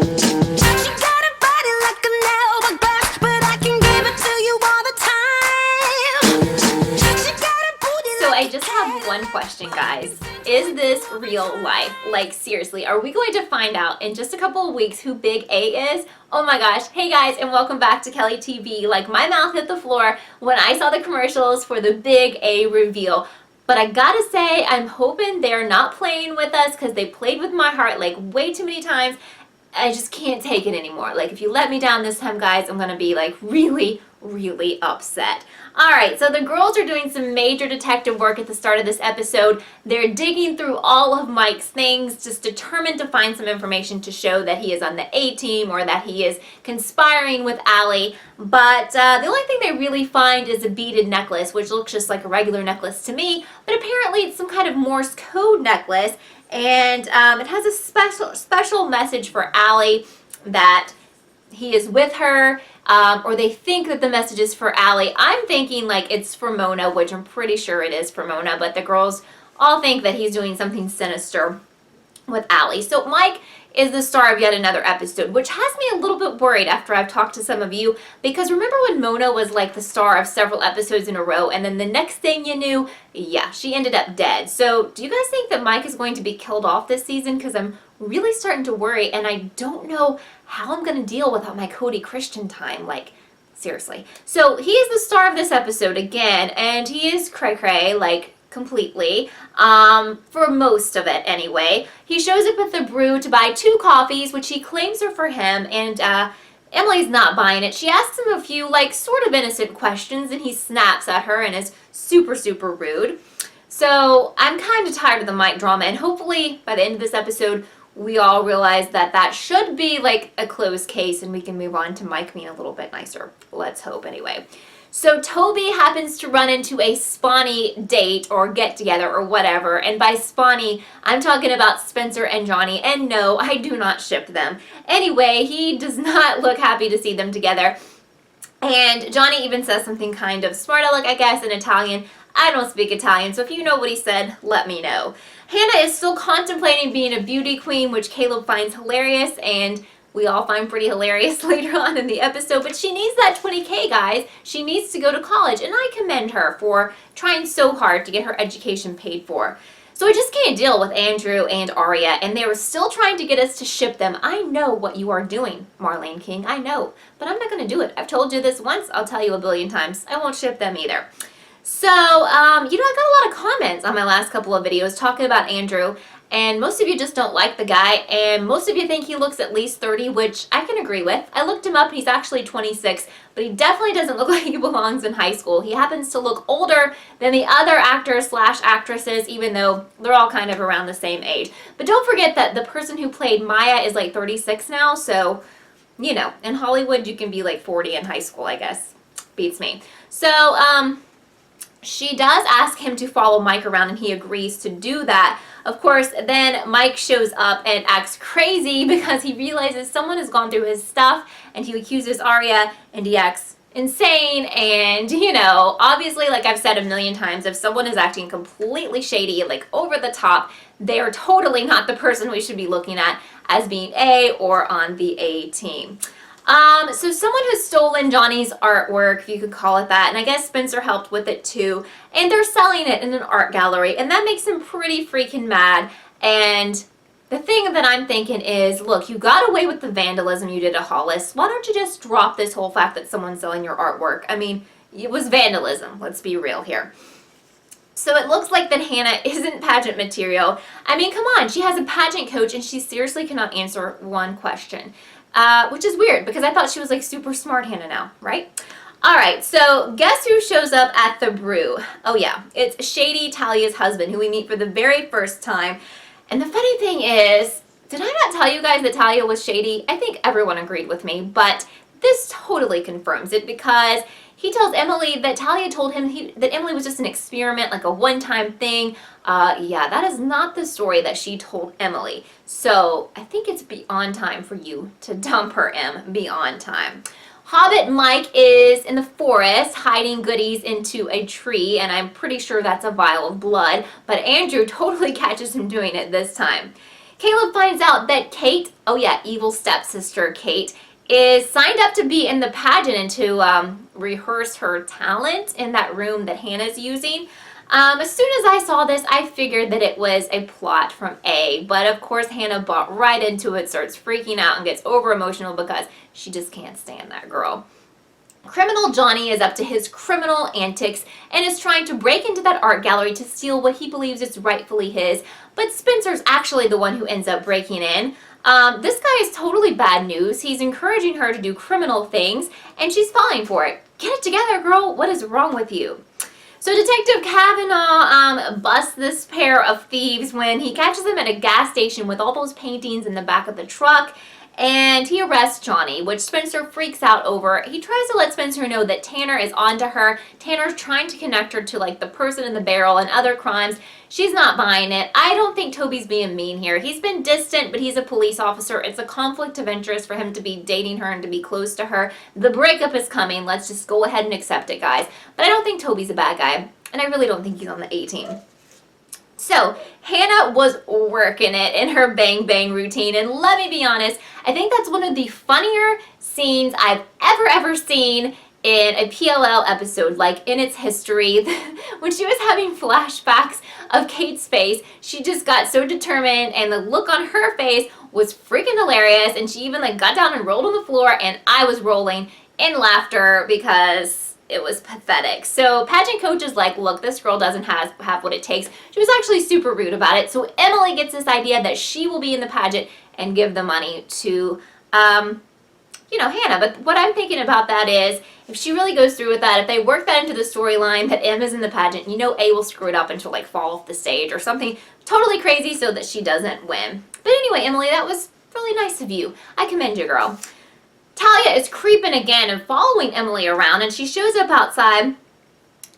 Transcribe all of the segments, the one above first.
got a body like a nail brush, but I can give it to you all the time. She got a booty. So I just have one question, guys. Is this real life? Like, seriously, are we going to find out in just a couple of weeks who Big A is? Oh my gosh. Hey guys, and welcome back to Kelly TV. Like, my mouth hit the floor when I saw the commercials for the Big A reveal. But I gotta say, I'm hoping they're not playing with us, because they played with my heart like way too many times. I just can't take it anymore. Like, if you let me down this time, guys, I'm gonna be like really upset. Alright, so the girls are doing some major detective work at the start of this episode. They're digging through all of Mike's things, just determined to find some information to show that he is on the A team or that he is conspiring with Allie. But the only thing they really find is a beaded necklace, which looks just like a regular necklace to me, but apparently it's some kind of Morse code necklace, and it has a special message for Allie that he is with her, or they think that the message is for Allie. I'm thinking like it's for Mona, which I'm pretty sure it is for Mona, but the girls all think that he's doing something sinister with Allie. So Mike is the star of yet another episode, which has me a little bit worried after I've talked to some of you, because remember when Mona was like the star of several episodes in a row, and then the next thing you knew, yeah, she ended up dead. So do you guys think that Mike is going to be killed off this season? Because I'm really starting to worry, and I don't know how I'm going to deal without my Cody Christian time. Like, seriously. So he is the star of this episode again, and he is cray-cray, like, completely, for most of it anyway. He shows up at the brew to buy 2 coffees, which he claims are for him, and Emily's not buying it. She asks him a few, like, sort of innocent questions, and he snaps at her and is super rude. So I'm kind of tired of the Mike drama, and hopefully by the end of this episode, we all realize that that should be like a closed case and we can move on to Mike being a little bit nicer. Let's hope anyway. So Toby happens to run into a Spawny date or get together or whatever, and by Spawny, I'm talking about Spencer and Johnny, and no, I do not ship them. Anyway, he does not look happy to see them together, and Johnny even says something kind of smart aleck, I guess, in Italian. I don't speak Italian, so if you know what he said, let me know. Hannah is still contemplating being a beauty queen, which Caleb finds hilarious, and we all find pretty hilarious later on in the episode, but she needs that 20K, guys. She needs to go to college, and I commend her for trying so hard to get her education paid for. So I just can't deal with Andrew and Aria, and they were still trying to get us to ship them. I know what you are doing, Marlene King, I know, but I'm not going to do it. I've told you this once, I'll tell you a billion times. I won't ship them either. So, I got a lot of comments on my last couple of videos talking about Andrew, and most of you just don't like the guy, and most of you think he looks at least 30, which I can agree with. I looked him up, and he's actually 26, but he definitely doesn't look like he belongs in high school. He happens to look older than the other actors / actresses, even though they're all kind of around the same age. But don't forget that the person who played Maya is like 36 now, so, you know, in Hollywood you can be like 40 in high school, I guess. Beats me. So, she does ask him to follow Mike around, and he agrees to do that. Of course, then Mike shows up and acts crazy because he realizes someone has gone through his stuff, and he accuses Aria, and he acts insane. And, you know, obviously, like I've said a million times, if someone is acting completely shady, like over the top, they are totally not the person we should be looking at as being A or on the A team. So someone has stolen Johnny's artwork, if you could call it that, and I guess Spencer helped with it too, and they're selling it in an art gallery, and that makes him pretty freaking mad. And the thing that I'm thinking is, look, you got away with the vandalism you did at Hollis. Why don't you just drop this whole fact that someone's selling your artwork? I mean, it was vandalism, let's be real here. So it looks like that Hannah isn't pageant material. I mean, come on, she has a pageant coach, and she seriously cannot answer one question. Which is weird, because I thought she was like super smart Hannah now, right? Alright, so guess who shows up at the brew? Oh yeah, it's Shady, Talia's husband, who we meet for the very first time. And the funny thing is, did I not tell you guys that Talia was shady? I think everyone agreed with me, but this totally confirms it, because he tells Emily that Talia told him that Emily was just an experiment, like a one-time thing. Yeah, that is not the story that she told Emily. So I think it's beyond time for you to dump her, Em. Beyond time. Hobbit Mike is in the forest hiding goodies into a tree, and I'm pretty sure that's a vial of blood, but Andrew totally catches him doing it this time. Caleb finds out that Kate, oh yeah, evil stepsister Kate, is signed up to be in the pageant and to rehearse her talent in that room that Hannah's using. As soon as I saw this, I figured that it was a plot from A, but of course Hannah bought right into it, starts freaking out and gets over emotional because she just can't stand that girl. Criminal Johnny is up to his criminal antics and is trying to break into that art gallery to steal what he believes is rightfully his, but Spencer's actually the one who ends up breaking in. This guy is totally bad news. He's encouraging her to do criminal things, and she's falling for it. Get it together, girl. What is wrong with you? So Detective Kavanaugh busts this pair of thieves when he catches them at a gas station with all those paintings in the back of the truck, and he arrests Johnny, which Spencer freaks out over. He tries to let Spencer know that Tanner is onto her. Tanner's trying to connect her to like the person in the barrel and other crimes. She's not buying it. I don't think Toby's being mean here. He's been distant, but he's a police officer. It's a conflict of interest for him to be dating her and to be close to her. The breakup is coming. Let's just go ahead and accept it, guys. But I don't think Toby's a bad guy, and I really don't think he's on the A team. So, Hannah was working it in her bang bang routine, and let me be honest, I think that's one of the funnier scenes I've ever seen in a PLL episode, like in its history. When she was having flashbacks of Kate's face, she just got so determined, and the look on her face was freaking hilarious, and she even like got down and rolled on the floor, and I was rolling in laughter because it was pathetic. So pageant coach is like, look, this girl doesn't have what it takes. She was actually super rude about it. So Emily gets this idea that she will be in the pageant and give the money to, Hannah. But what I'm thinking about that is, if she really goes through with that, if they work that into the storyline that Em is in the pageant, A will screw it up and she'll like fall off the stage or something totally crazy so that she doesn't win. But anyway, Emily, that was really nice of you. I commend you, girl. Talia is creeping again and following Emily around, and she shows up outside,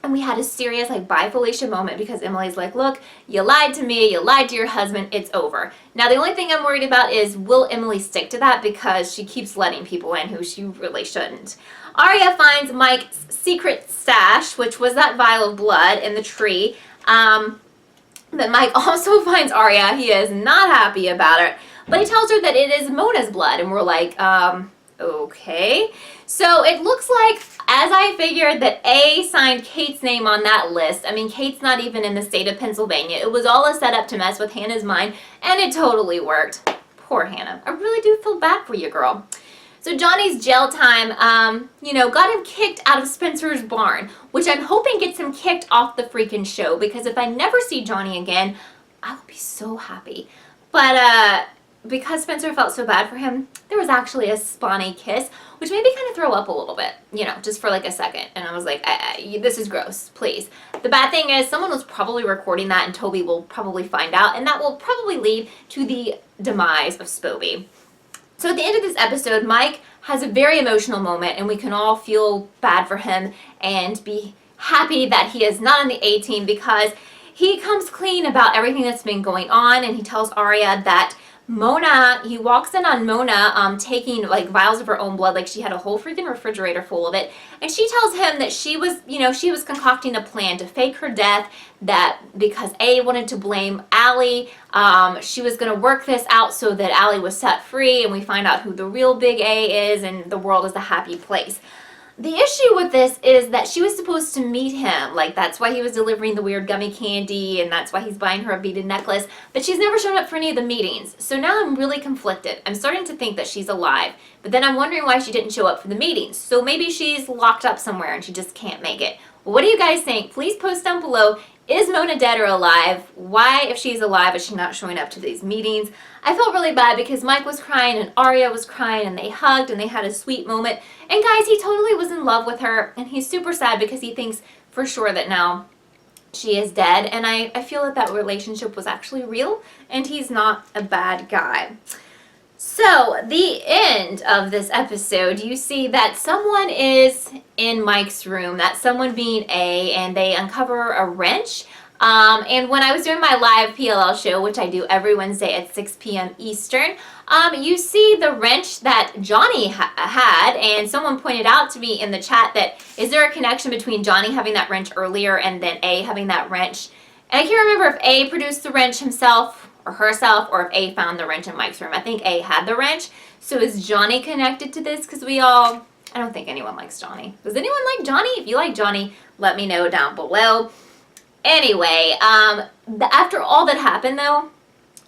and we had a serious like bye Felicia moment because Emily's like, look, you lied to me, you lied to your husband, it's over. Now the only thing I'm worried about is, will Emily stick to that, because she keeps letting people in who she really shouldn't. Aria finds Mike's secret stash, which was that vial of blood in the tree. But Mike also finds Aria. He is not happy about it, but he tells her that it is Mona's blood, and we're like, okay. So it looks like, as I figured, that A signed Kate's name on that list. I mean, Kate's not even in the state of Pennsylvania. It was all a setup to mess with Hannah's mind, and it totally worked. Poor Hannah. I really do feel bad for you, girl. So Johnny's jail time, got him kicked out of Spencer's barn, which I'm hoping gets him kicked off the freaking show, because if I never see Johnny again, I will be so happy. But, because Spencer felt so bad for him, there was actually a spawny kiss, which made me kind of throw up a little bit, just for like a second. And I was like, this is gross, please. The bad thing is someone was probably recording that, and Toby will probably find out, and that will probably lead to the demise of Spoby. So at the end of this episode, Mike has a very emotional moment, and we can all feel bad for him and be happy that he is not on the A team, because he comes clean about everything that's been going on, and he tells Aria that Mona, he walks in on Mona taking like vials of her own blood, like she had a whole freaking refrigerator full of it, and she tells him that she was concocting a plan to fake her death, that because A wanted to blame Allie, she was going to work this out so that Allie was set free, and we find out who the real big A is, and the world is a happy place. The issue with this is that she was supposed to meet him, like that's why he was delivering the weird gummy candy, and that's why he's buying her a beaded necklace, but she's never shown up for any of the meetings. So now I'm really conflicted. I'm starting to think that she's alive, but then I'm wondering why she didn't show up for the meetings. So maybe she's locked up somewhere and she just can't make it. Well, what do you guys think? Please post down below. Is Mona dead or alive? Why, if she's alive, is she not showing up to these meetings? I felt really bad because Mike was crying and Aria was crying, and they hugged and they had a sweet moment. And guys, he totally was in love with her, and he's super sad because he thinks for sure that now she is dead. And I feel that that relationship was actually real, and he's not a bad guy. So, the end of this episode, you see that someone is in Mike's room, that someone being A, and they uncover a wrench. And when I was doing my live PLL show, which I do every Wednesday at 6 p.m. Eastern, you see the wrench that Johnny had, and someone pointed out to me in the chat that, is there a connection between Johnny having that wrench earlier and then A having that wrench? And I can't remember if A produced the wrench himself or herself, or if A found the wrench in Mike's room. I think A had the wrench. So is Johnny connected to this? Because I don't think anyone likes Johnny. Does anyone like Johnny? If you like Johnny, let me know down below. Anyway, after all that happened though,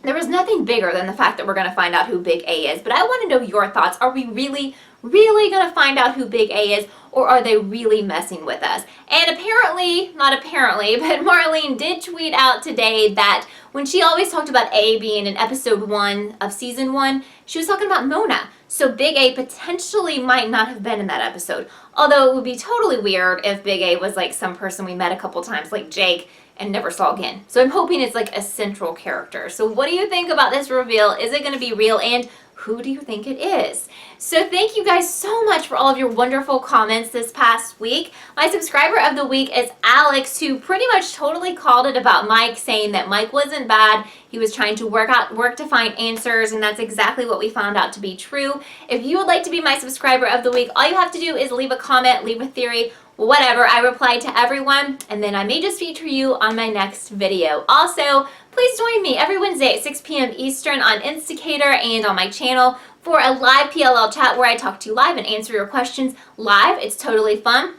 there was nothing bigger than the fact that we're going to find out who Big A is. But I want to know your thoughts. Are we really going to find out who Big A is? Or are they really messing with us? And apparently, not apparently, but Marlene did tweet out today that when she always talked about A being in episode 1 of season 1, she was talking about Mona. So Big A potentially might not have been in that episode. Although it would be totally weird if Big A was like some person we met a couple times, like Jake, and never saw again. So I'm hoping it's like a central character. So what do you think about this reveal? Is it going to be real? And who do you think it is? So thank you guys so much for all of your wonderful comments this past week. My subscriber of the week is Alex, who pretty much totally called it about Mike, saying that Mike wasn't bad. He was trying to work to find answers, and that's exactly what we found out to be true. If you would like to be my subscriber of the week, all you have to do is leave a comment, leave a theory, whatever. I reply to everyone, and then I may just feature you on my next video. Also, please join me every Wednesday at 6 p.m. Eastern on Instacator and on my channel for a live PLL chat where I talk to you live and answer your questions live. It's totally fun.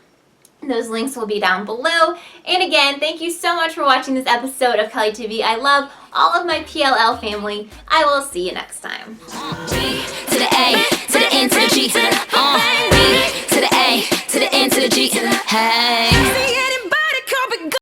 Those links will be down below. And again, thank you so much for watching this episode of Kelly TV. I love all of my PLL family. I will see you next time. B to the A, to the N, to the G, to the B to the A, to the N, to the G, hey.